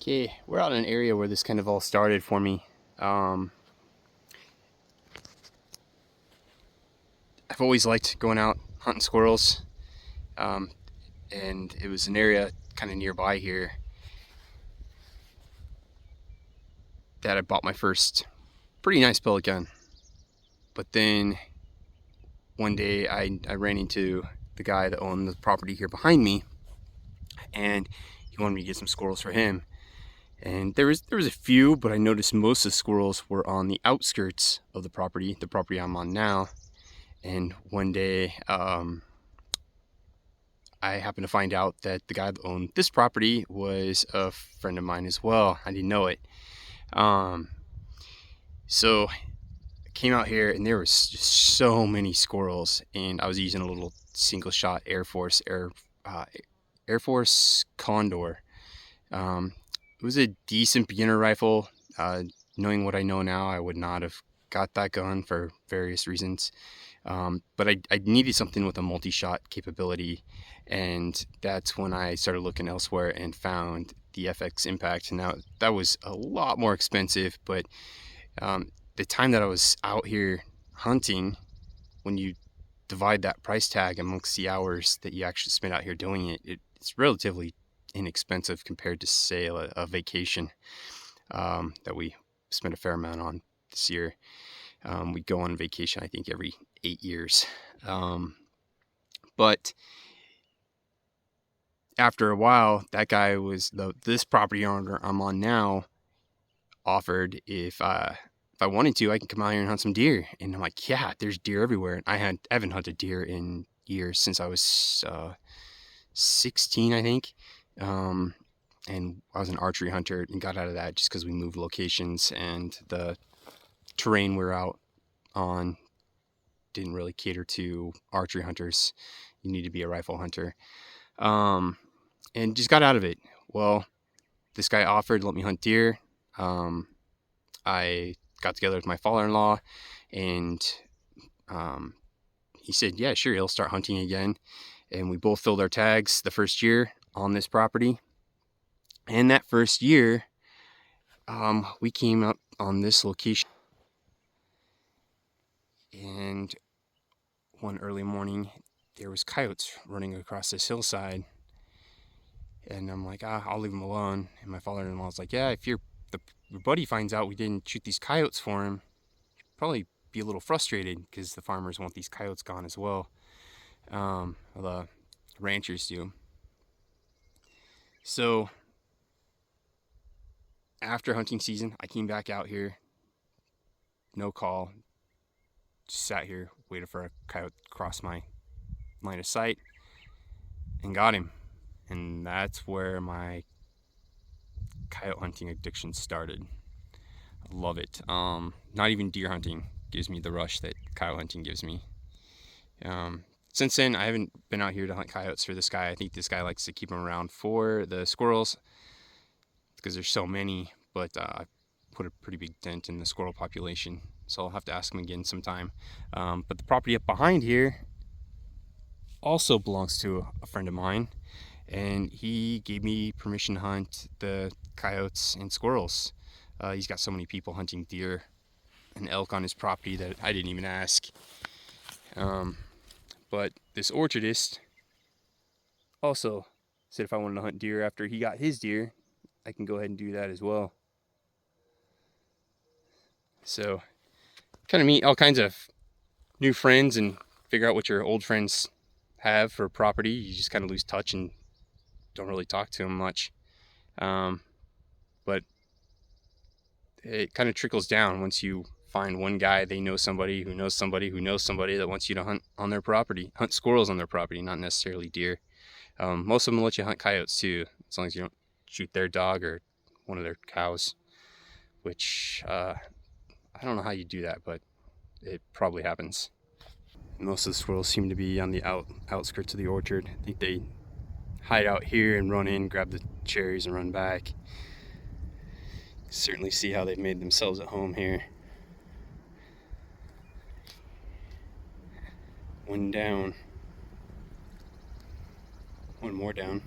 Okay, we're out in an area where this kind of all started for me. I've always liked going out hunting squirrels, um, and it was an area kind of nearby here that I bought my first pretty nice pellet gun. But then one day I ran into the guy that owned the property here behind me, and he wanted me to get some squirrels for him. And there was a few, but I noticed most of the squirrels were on the outskirts of the property I'm on now. And one day, I happened to find out that the guy that owned this property was a friend of mine as well. I didn't know it. So I came out here and there was just so many squirrels, and I was using a little single shot Air Force Condor. It was a decent beginner rifle. Knowing what I know now, I would not have got that gun for various reasons. But I needed something with a multi-shot capability, and that's when I started looking elsewhere and found the FX Impact. Now that was a lot more expensive, but the time that I was out here hunting, when you divide that price tag amongst the hours that you actually spend out here doing it, it's relatively inexpensive compared to, say, a vacation that we spent a fair amount on this year. We go on vacation, I think, every 8 years. But after a while, that guy was this property owner I'm on now offered if I wanted to, I can come out here and hunt some deer. And I'm like, yeah, there's deer everywhere. I haven't hunted deer in years, since I was 16, I think. And I was an archery hunter and got out of that just because we moved locations, and the terrain we're out on didn't really cater to archery hunters. You need to be a rifle hunter. And just got out of it. Well, this guy offered to let me hunt deer. I got together with my father-in-law, and he said, yeah, sure, he'll start hunting again. And we both filled our tags the first year on this property. And that first year, we came up on this location, and one early morning, there was coyotes running across this hillside. And I'm like, I'll leave them alone. And my father-in-law was like, yeah, if your buddy finds out we didn't shoot these coyotes for him, he'll probably be a little frustrated, because the farmers want these coyotes gone as well. The ranchers do. So after hunting season, I came back out here, no call, just sat here, waited for a coyote to cross my line of sight, and got him. And that's where my coyote hunting addiction started. I love it. Not even deer hunting gives me the rush that coyote hunting gives me. Since then, I haven't been out here to hunt coyotes for this guy. I think this guy likes to keep them around for the squirrels, because there's so many, but I put a pretty big dent in the squirrel population, so I'll have to ask him again sometime. But the property up behind here also belongs to a friend of mine, and he gave me permission to hunt the coyotes and squirrels. He's got so many people hunting deer and elk on his property that I didn't even ask. But this orchardist also said if I wanted to hunt deer after he got his deer, I can go ahead and do that as well. So kind of meet all kinds of new friends and figure out what your old friends have for property. You just kind of lose touch and don't really talk to them much. But it kind of trickles down. Once you find one guy, they know somebody who knows somebody who knows somebody that wants you to hunt on their property, hunt squirrels on their property, not necessarily deer. Most of them will let you hunt coyotes too, as long as you don't shoot their dog or one of their cows, which I don't know how you do that, but it probably happens. Most of the squirrels seem to be on the outskirts of the orchard. I think they hide out here and run in, grab the cherries, and run back. Certainly see how they've made themselves at home here. One down. One more down.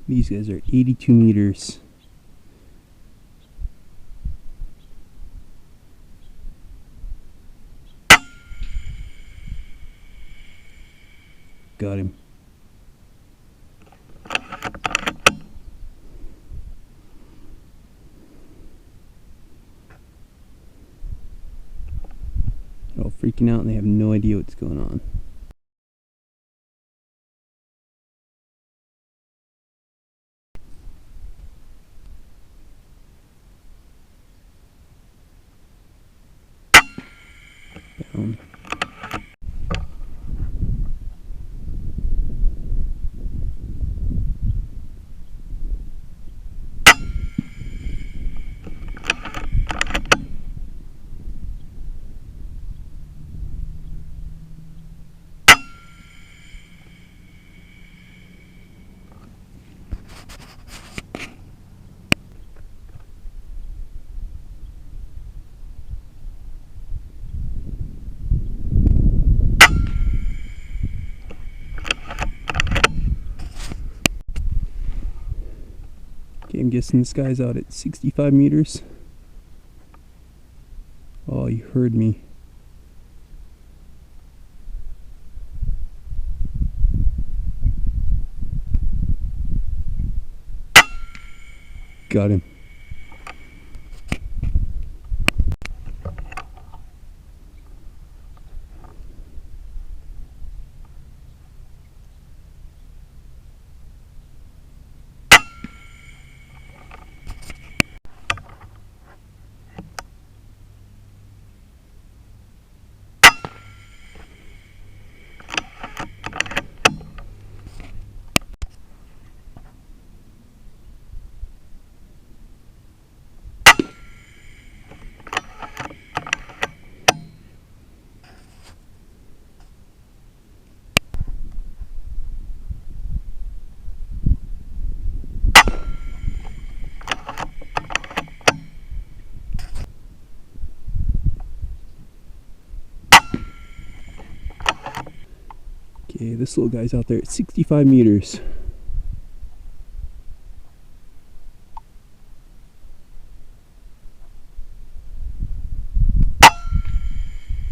These guys are 82 meters. Got him. They're all freaking out and they have no idea what's going on. Down. Okay, I'm guessing this guy's out at 65 meters. Oh, you heard me. Got him. Okay, this little guy's out there at 65 meters.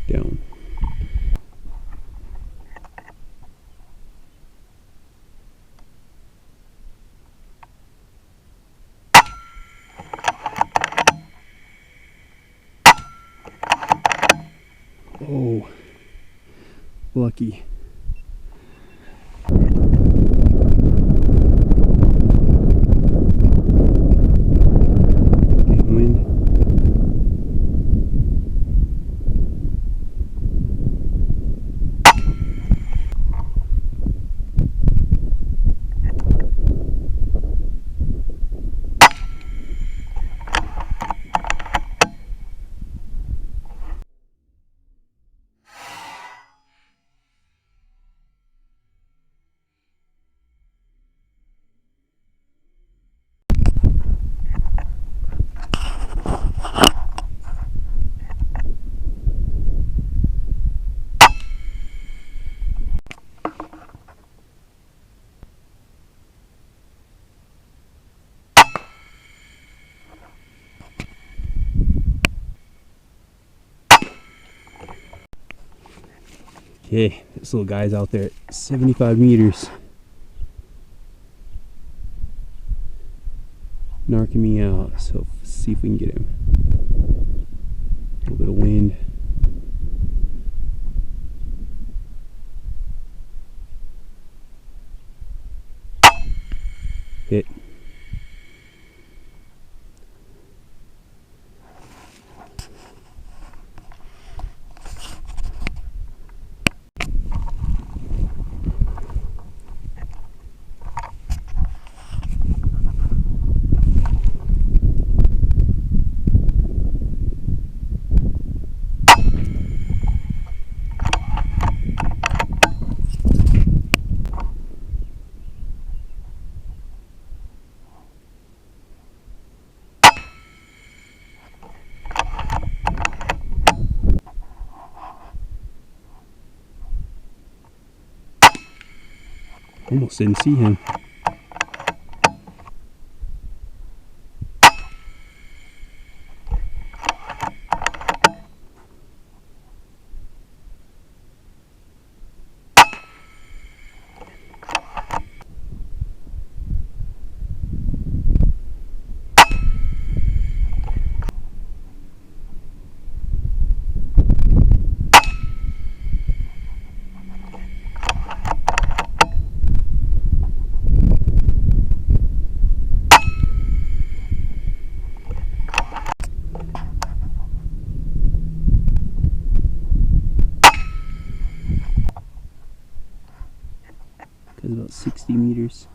Down. Oh, lucky. Okay, this little guy's out there at 75 meters. Narking me out, so let's see if we can get him. A little bit of wind. Hit. Almost didn't see him. about 60 meters.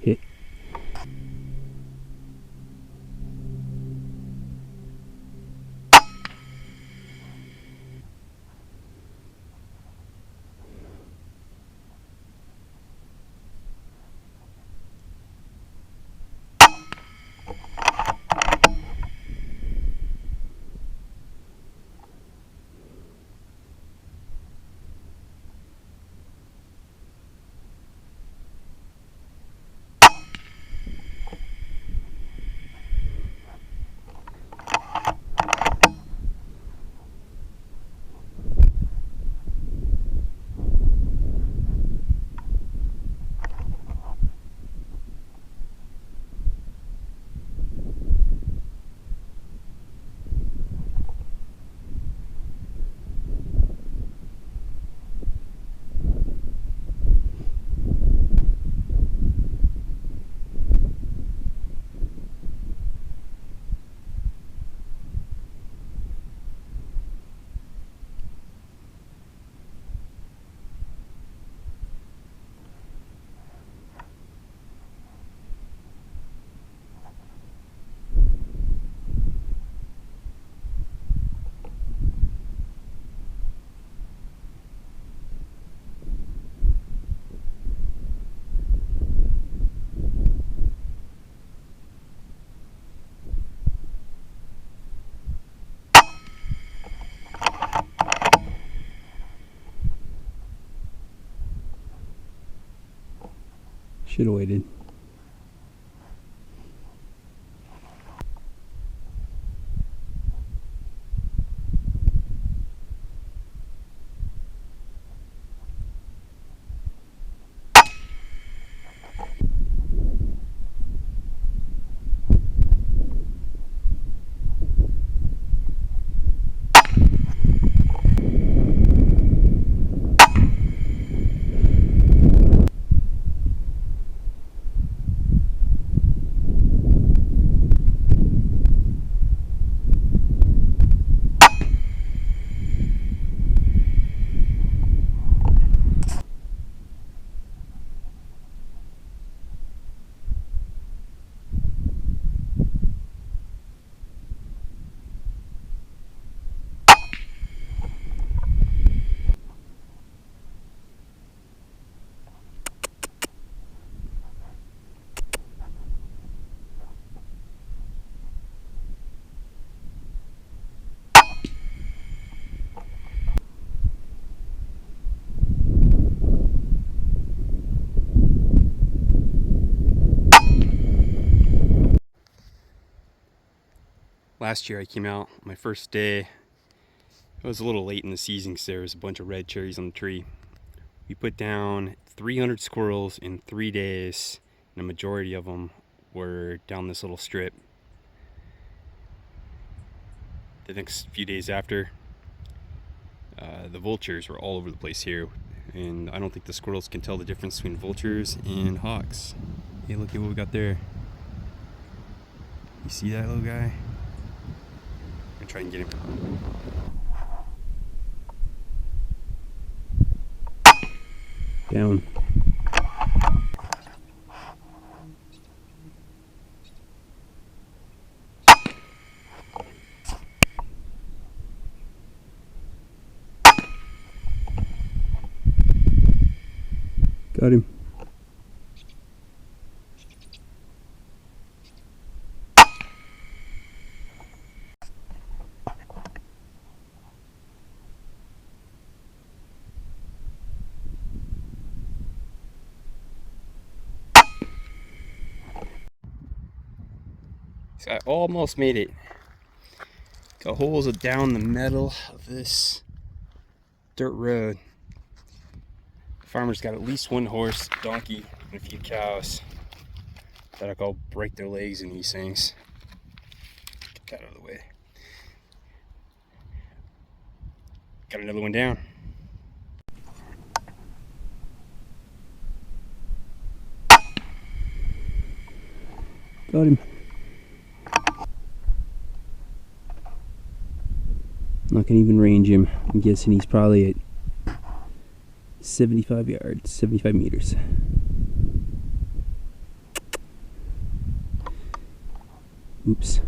Hit. Should have waited. Last year I came out my first day. It was a little late in the season because there was a bunch of red cherries on the tree. We put down 300 squirrels in 3 days, and a majority of them were down this little strip. The next few days after, the vultures were all over the place here, and I don't think the squirrels can tell the difference between vultures and hawks. Hey, look at what we got there. You see that little guy? I'm gonna try and get him. Down. Got him. So I almost made it. Got holes down the middle of this dirt road. The farmer's got at least one horse, donkey, and a few cows that I go break their legs in these things. Get that out of the way. Got another one down. Got him. Not gonna even range him. I'm guessing he's probably at 75 yards, 75 meters. Oops.